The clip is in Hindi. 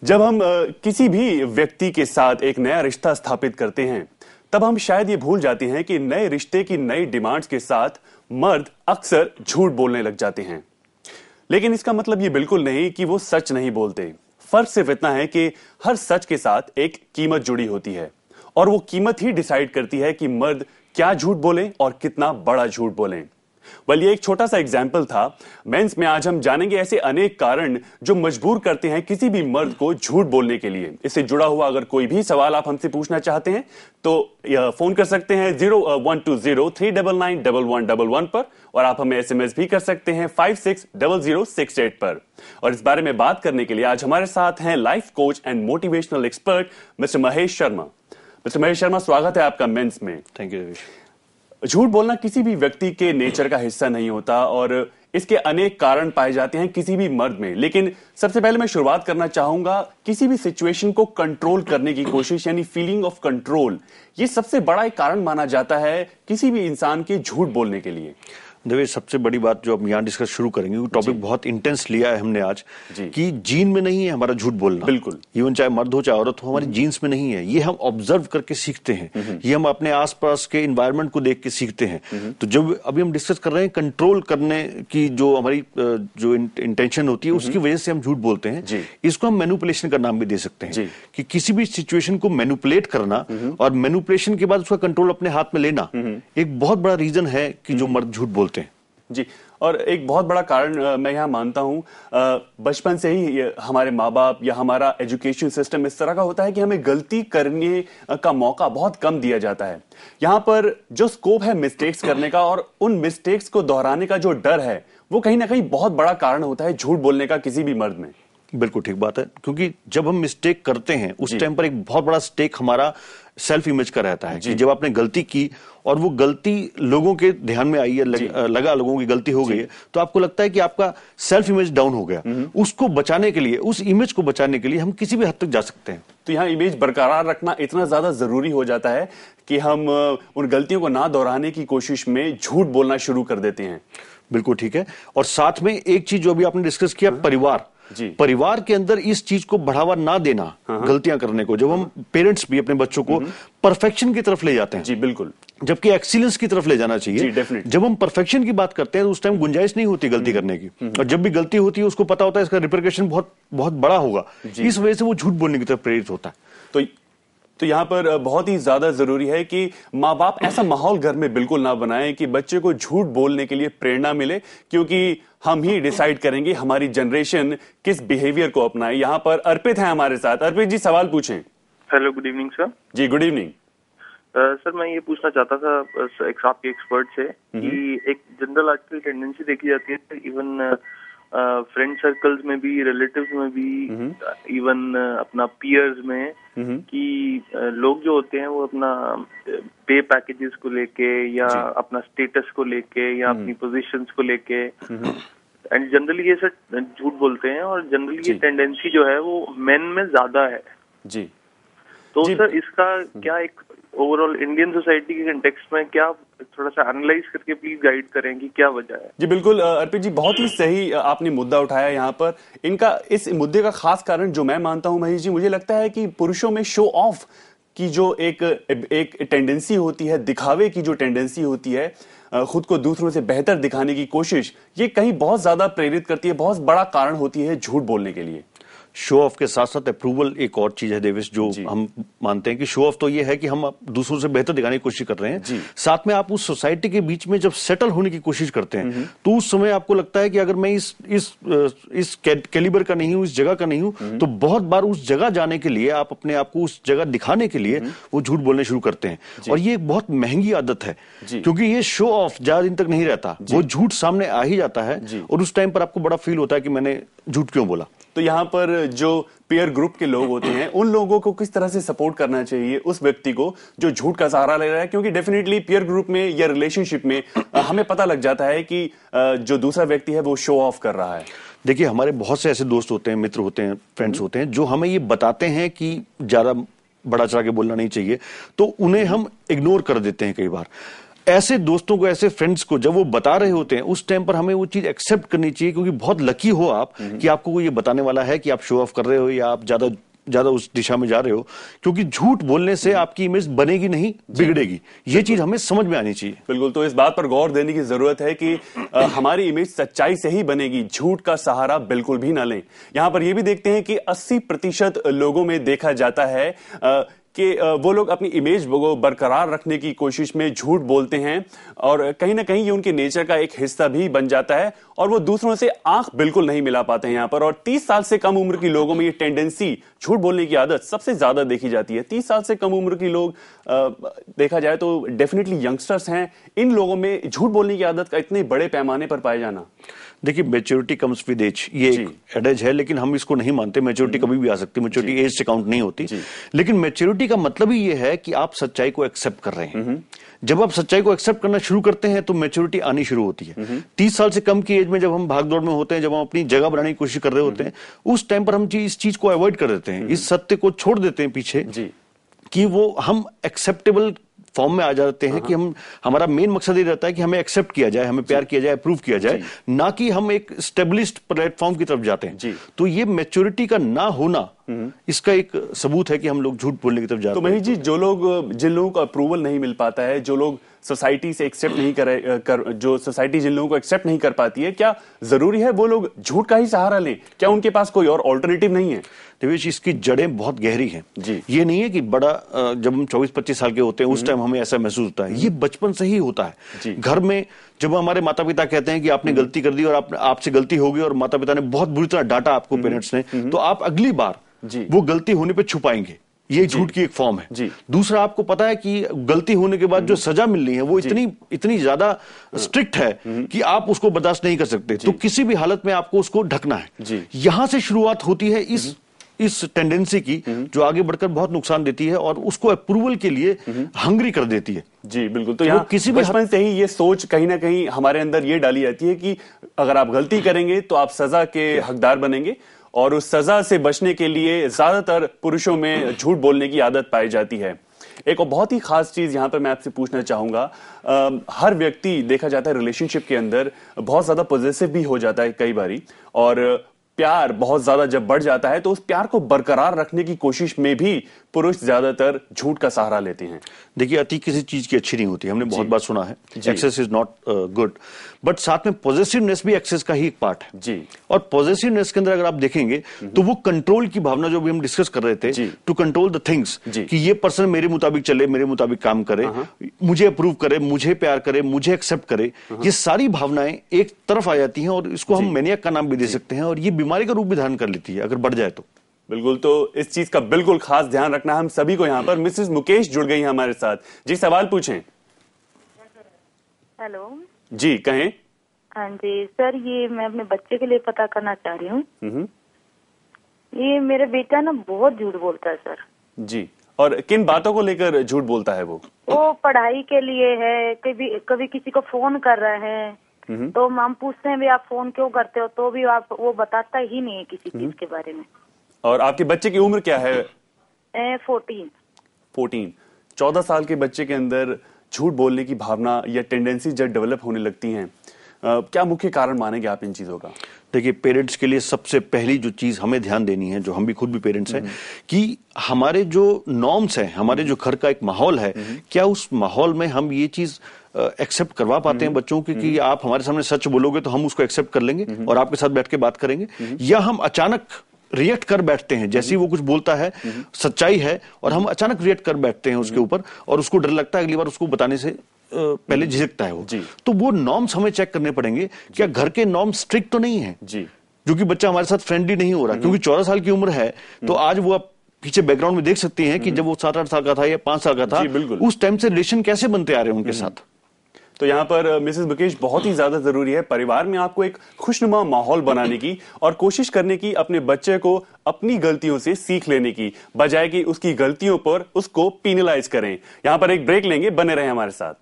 जब हम किसी भी व्यक्ति के साथ एक नया रिश्ता स्थापित करते हैं, तब हम शायद ये भूल जाते हैं कि नए रिश्ते की नई डिमांड्स के साथ मर्द अक्सर झूठ बोलने लग जाते हैं। लेकिन इसका मतलब ये बिल्कुल नहीं कि वो सच नहीं बोलते। फर्क सिर्फ इतना है कि हर सच के साथ एक कीमत जुड़ी होती है और वो कीमत ही डिसाइड करती है कि मर्द क्या झूठ बोले और कितना बड़ा झूठ बोले। ये एक छोटा सा एग्जाम्पल था। मेंस में आज हम जानेंगे ऐसे अनेक कारण जो मजबूर करते हैं किसी भी मर्द को झूठ बोलने के लिए। इससे जुड़ा हुआ अगर कोई भी सवाल आप हमसे पूछना चाहते हैं तो फोन कर सकते हैं 0120-399-1111 पर, और आप हमें एसएमएस भी कर सकते हैं 560068 पर। और इस बारे में बात करने के लिए आज हमारे साथ हैं life coach and motivational expert mister Mahesh Sharma. Mister Mahesh Sharma, स्वागत है आपका मेंस में। Thank you. झूठ बोलना किसी भी व्यक्ति के नेचर का हिस्सा नहीं होता और इसके अनेक कारण पाए जाते हैं किसी भी मर्द में। लेकिन सबसे पहले मैं शुरुआत करना चाहूंगा, किसी भी सिचुएशन को कंट्रोल करने की कोशिश यानी फीलिंग ऑफ कंट्रोल, ये सबसे बड़ा एक कारण माना जाता है किसी भी इंसान के झूठ बोलने के लिए। देखिए, सबसे बड़ी बात जो अब यहाँ डिस्कस शुरू करेंगे, वो टॉपिक बहुत इंटेंस लिया है हमने आज कि जीन में नहीं है हमारा झूठ बोलना। बिल्कुल, इवन चाहे मर्द हो चाहे औरत हो, हमारी जीन्स में नहीं है। ये हम ऑब्जर्व करके सीखते हैं, ये हम अपने आसपास के एनवायरनमेंट को देख के सीखते हैं। तो जब अभी हम डिस्कस कर रहे हैं कंट्रोल करने की जो हमारी जो इंटेंशन होती है, उसकी वजह से हम झूठ बोलते हैं। इसको हम मैनिपुलेशन का नाम भी दे सकते हैं कि किसी भी सिचुएशन को मैनिपुलेट करना और मैनिपुलेशन के बाद उसका कंट्रोल अपने हाथ में लेना एक बहुत बड़ा रीजन है कि जो मर्द झूठ बोलते हैं। जी, और एक बहुत बड़ा कारण मैं यहाँ मानता हूँ, बचपन से ही हमारे माँ बाप या हमारा एजुकेशन सिस्टम इस तरह का होता है कि हमें गलती करने का मौका बहुत कम दिया जाता है। यहाँ पर जो स्कोप है मिस्टेक्स करने का और उन मिस्टेक्स को दोहराने का जो डर है, वो कहीं ना कहीं बहुत बड़ा कारण होता है झूठ बोलने का किसी भी मर्द में। बिल्कुल ठीक बात है, क्योंकि जब हम मिस्टेक करते हैं उस टाइम पर एक बहुत बड़ा स्टेक हमारा सेल्फ इमेज का रहता है कि जब आपने गलती की और वो गलती लोगों के ध्यान में आई है, लगा लोगों की गलती हो गई है, तो आपको लगता है कि आपका सेल्फ इमेज डाउन हो गया। उसको बचाने के लिए, उस इमेज को बचाने के लिए हम किसी भी हद तक जा सकते हैं। तो यहाँ इमेज बरकरार रखना इतना ज्यादा जरूरी हो जाता है कि हम उन गलतियों को ना दोहराने की कोशिश में झूठ बोलना शुरू कर देते हैं। बिल्कुल ठीक है। और साथ में एक चीज जो अभी आपने डिस्कस किया, परिवार के अंदर इस चीज को बढ़ावा ना देना, गलतियां करने को। जब हम पेरेंट्स भी अपने बच्चों को परफेक्शन की तरफ ले जाते हैं, जी बिल्कुल, जबकि एक्सीलेंस की तरफ ले जाना चाहिए। जब हम परफेक्शन की बात करते हैं तो उस टाइम गुंजाइश नहीं होती गलती करने की, और जब भी गलती होती है उसको पता होता है इसका रिपरकशन बहुत बहुत बड़ा होगा। इस वजह से वो झूठ बोलने की तरफ प्रेरित होता है। तो यहाँ पर बहुत ही ज्यादा जरूरी है कि माँ बाप ऐसा माहौल घर में बिल्कुल ना बनाएं कि बच्चे को झूठ बोलने के लिए प्रेरणा मिले, क्योंकि हम ही डिसाइड करेंगे हमारी जनरेशन किस बिहेवियर को अपनाए। यहाँ पर अर्पित है हमारे साथ। अर्पित जी, सवाल पूछें। Hello, good evening sir. जी, गुड इवनिंग। सर, मैं ये पूछना चाहता था आपके एक्सपर्ट से कि एक जनरल आजकल टेंडेंसी देखी जाती है, इवन फ्रेंड सर्कल्स में भी, रिलेटिव्स में भी, इवन अपना पीयर्स में, कि लोग जो होते हैं वो अपना पे पैकेजेस को लेके या अपना स्टेटस को लेके या अपनी पोजीशंस को लेके एंड जनरली ये सर झूठ बोलते हैं, और जनरली ये टेंडेंसी जो है वो मेन में ज्यादा है। जी, तो सर इसका क्या एक ओवरऑल इंडियन सोसाइटी के कंटेक्स्ट में क्या थोड़ा सा एनालाइज करके प्लीज गाइड करें कि क्या वजह है? जी बिल्कुल अर्पित जी, बहुत ही सही आपने मुद्दा उठाया यहाँ पर। इस मुद्दे का खास कारण जो मैं मानता हूँ महेश जी, मुझे लगता है कि पुरुषों में शो ऑफ की जो एक टेंडेंसी होती है, दिखावे की जो टेंडेंसी होती है, खुद को दूसरों से बेहतर दिखाने की कोशिश, ये कहीं बहुत ज्यादा प्रेरित करती है, बहुत बड़ा कारण होती है झूठ बोलने के लिए। शो ऑफ के साथ साथ अप्रूवल एक और चीज है देवेश, जो हम मानते हैं कि शो ऑफ तो ये है कि हम दूसरों से बेहतर दिखाने की कोशिश कर रहे हैं, साथ में आप उस सोसाइटी के बीच में जब सेटल होने की कोशिश करते हैं तो उस समय आपको लगता है कि अगर मैं इस कैलिबर का नहीं हूं, इस जगह का नहीं हूं, तो बहुत बार उस जगह जाने के लिए, आप अपने आप को उस जगह दिखाने के लिए वो झूठ बोलने शुरू करते हैं। और ये एक बहुत महंगी आदत है, क्योंकि ये शो ऑफ ज्यादा दिन तक नहीं रहता, वो झूठ सामने आ ही जाता है और उस टाइम पर आपको बड़ा फील होता है कि मैंने झूठ क्यों बोला। तो यहाँ पर जो पीयर ग्रुप के लोग होते हैं, उन लोगों को किस तरह से सपोर्ट करना चाहिए उस व्यक्ति को जो झूठ का सहारा ले रहा है? क्योंकि डेफिनेटली पीयर ग्रुप में या रिलेशनशिप में हमें पता लग जाता है कि जो दूसरा व्यक्ति है वो शो ऑफ कर रहा है। देखिए, हमारे बहुत से ऐसे दोस्त होते हैं, मित्र होते हैं, फ्रेंड्स होते हैं, जो हमें ये बताते हैं कि ज्यादा बड़ा चढ़ा के बोलना नहीं चाहिए, तो उन्हें हम इग्नोर कर देते हैं कई बार। ऐसे दोस्तों को, ऐसे फ्रेंड्स को जब वो बता रहे होते हैं उस टाइम पर हमें वो चीज एक्सेप्ट करनी चाहिए, क्योंकि बहुत लकी हो आप कि आपको कोई ये बताने वाला है कि आप शो ऑफ कर रहे हो या आप ज्यादा उस दिशा में जा रहे हो, क्योंकि झूठ बोलने से आपकी इमेज बनेगी नहीं, बिगड़ेगी। ये चीज हमें समझ में आनी चाहिए। बिल्कुल, तो इस बात पर गौर देने की जरूरत है कि हमारी इमेज सच्चाई से ही बनेगी, झूठ का सहारा बिल्कुल भी ना लें। यहां पर यह भी देखते हैं कि 80% लोगों में देखा जाता है कि वो लोग अपनी इमेज को बरकरार रखने की कोशिश में झूठ बोलते हैं, और कहीं ना कहीं ये उनके नेचर का एक हिस्सा भी बन जाता है, और वो दूसरों से आंख बिल्कुल नहीं मिला पाते हैं यहां पर। और 30 साल से कम उम्र के लोगों में ये टेंडेंसी, झूठ बोलने की आदत सबसे ज्यादा देखी जाती है। 30 साल से कम उम्र के लोग देखा जाए तो डेफिनेटली यंगस्टर्स हैं, इन लोगों में झूठ बोलने की आदत का इतने बड़े पैमाने पर पाया जाना। देखिए, मैच्योरिटी कम्स विद एज, ये एक एडेज है, लेकिन हम इसको नहीं मानते। मैच्योरिटी कभी भी आ सकती है, मैच्योरिटी एज से काउंट नहीं होती। लेकिन मैच्योरिटी का मतलब ही ये है कि आप सच्चाई को एक्सेप्ट कर रहे हैं। जब आप सच्चाई को एक्सेप्ट करना शुरू करते हैं तो मैच्योरिटी आनी शुरू होती है। 30 साल से कम की एज में जब हम भागदौड़ में होते हैं, जब हम अपनी जगह बनाने की कोशिश कर रहे होते हैं, उस टाइम पर हम इस चीज को अवॉइड कर देते हैं, इस सत्य को छोड़ देते हैं पीछे, कि वो हम एक्सेप्टेबल फॉर्म में आ जाते हैं कि हमारा मेन मकसद ये रहता है कि हमें एक्सेप्ट किया जाए, हमें प्यार किया जाए, अप्रूव किया जाए, ना कि हम एक स्टेब्लिश्ड प्लेटफॉर्म की तरफ जाते हैं। तो ये मैच्योरिटी का ना होना इसका एक सबूत है कि हम लोग झूठ बोलने की तरफ जाते हैं। तो महेश जी, जिन लोगों को अप्रूवल नहीं मिल पाता है, जो लोग सोसाइटी से एक्सेप्ट नहीं जो सोसाइटी जिन लोगों को एक्सेप्ट नहीं कर पाती है, क्या जरूरी है वो लोग झूठ का ही सहारा लें? क्या उनके पास कोई और ऑल्टरनेटिव नहीं है? देवेश, इसकी जड़ें बहुत गहरी हैं। ये नहीं है कि बड़ा जब हम 24-25 साल के होते हैं उस टाइम हमें ऐसा महसूस होता है, ये बचपन से ही होता है। घर में जब हमारे माता पिता कहते हैं कि आपने गलती कर दी और आपसे गलती हो गई और माता पिता ने बहुत बुरी तरह डांटा आपको, पेरेंट्स ने, तो आप अगली बार वो गलती होने पे छुपाएंगे। ये झूठ की एक फॉर्म है। दूसरा, आपको पता है कि गलती होने के बाद जो सजा मिल रही है वो इतनी ज्यादा स्ट्रिक्ट है कि आप उसको बर्दाश्त नहीं कर सकते, तो किसी भी हालत में आपको उसको ढकना है। यहां से शुरुआत होती है इस टेंडेंसी की, जो आगे बढ़कर बहुत नुकसान देती है और उसको अप्रूवल के लिए हंग्री कर देती है। जी बिल्कुल, तो यहाँ किसी बचपन से ही ये सोच कहीं ना कहीं हमारे अंदर ये डाली जाती है कि अगर आप गलती करेंगे तो आप सजा के हकदार बनेंगे, और उस सजा से बचने के लिए ज्यादातर पुरुषों में झूठ बोलने की आदत पाई जाती है। एक और बहुत ही खास चीज यहां पर मैं आपसे पूछना चाहूंगा, हर व्यक्ति देखा जाता है रिलेशनशिप के अंदर बहुत ज्यादा पॉजिटिव भी हो जाता है कई बारी, और प्यार बहुत ज्यादा जब बढ़ जाता है तो उस प्यार को बरकरार रखने की कोशिश में भी पुरुष ज्यादातर झूठ का सहारा लेते हैं। देखिए, अति किसी चीज की अच्छी नहीं होती, हमने बहुत बार सुना है, excess is not good, but साथ में पॉजिटिवनेस भी एक्सेस का ही एक पार्ट है। जी। और पॉजिटिवनेस के अंदर अगर आप देखेंगे तो वो कंट्रोल की भावना जो भी हम डिस्कस कर रहे थे, टू कंट्रोल द थिंग्स, कि ये पर्सन मेरे मुताबिक चले, मेरे मुताबिक काम करे, मुझे अप्रूव करे, मुझे प्यार करे, मुझे एक्सेप्ट करे, ये सारी भावनाएं एक तरफ आ जाती हैं और इसको हम मैनियक का नाम भी दे सकते हैं, और ये बीमारी का रूप भी धारण कर लेती है अगर बढ़ जाए तो। बिल्कुल, तो इस चीज का बिल्कुल खास ध्यान रखना हम सभी को। यहाँ पर मिसेस मुकेश जुड़ गई हैं हमारे साथ। जी, सवाल पूछें। हेलो जी, कहें। हाँ जी सर, ये मैं अपने बच्चे के लिए पता करना चाह रही हूँ। ये मेरा बेटा ना बहुत झूठ बोलता है सर। जी, और किन बातों को लेकर झूठ बोलता है वो? वो पढ़ाई के लिए है, कभी किसी को फोन कर रहे हैं तो हम पूछते हैं भी आप फोन क्यों करते हो, तो भी वो बताता ही नहीं है किसी चीज के बारे में। और आपके बच्चे की उम्र क्या है? 14। 14 साल के बच्चे के अंदर झूठ बोलने की भावना या टेंडेंसी जब डेवलप होने लगती हैं, क्या मुख्य कारण मानेंगे आप इन चीजों का? देखिए, पेरेंट्स के लिए सबसे पहली जो चीज हमें ध्यान देनी है, जो हम भी खुद भी पेरेंट्स हैं, कि हमारे जो नॉर्म्स हैं, हमारे जो घर का एक माहौल है, क्या उस माहौल में हम ये चीज एक्सेप्ट करवा पाते हैं बच्चों की, कि आप हमारे सामने सच बोलोगे तो हम उसको एक्सेप्ट कर लेंगे और आपके साथ बैठ के बात करेंगे, या हम अचानक रिएक्ट कर बैठते हैं जैसे ही वो कुछ बोलता है, सच्चाई है, और हम अचानक रिएक्ट कर बैठते हैं उसके ऊपर, और उसको डर लगता है अगली बार उसको बताने से पहले झिझकता है वो। तो वो नॉर्म्स हमें चेक करने पड़ेंगे, क्या घर के नॉर्म्स स्ट्रिक्ट तो नहीं है, जो कि बच्चा हमारे साथ फ्रेंडली नहीं हो रहा, क्योंकि 14 साल की उम्र है, तो आज वो आप पीछे बैकग्राउंड में देख सकती हैं कि जब वो 7-8 साल का था या 5 साल का था, उस टाइम से रिलेशन कैसे बनते आ रहे हैं उनके साथ। तो यहाँ पर मिसेस मुकेश, बहुत ही ज्यादा जरूरी है परिवार में आपको एक खुशनुमा माहौल बनाने की और कोशिश करने की, अपने बच्चे को अपनी गलतियों से सीख लेने की, बजाय कि उसकी गलतियों पर उसको पीनलाइज करें। यहाँ पर एक ब्रेक लेंगे, बने रहें हमारे साथ।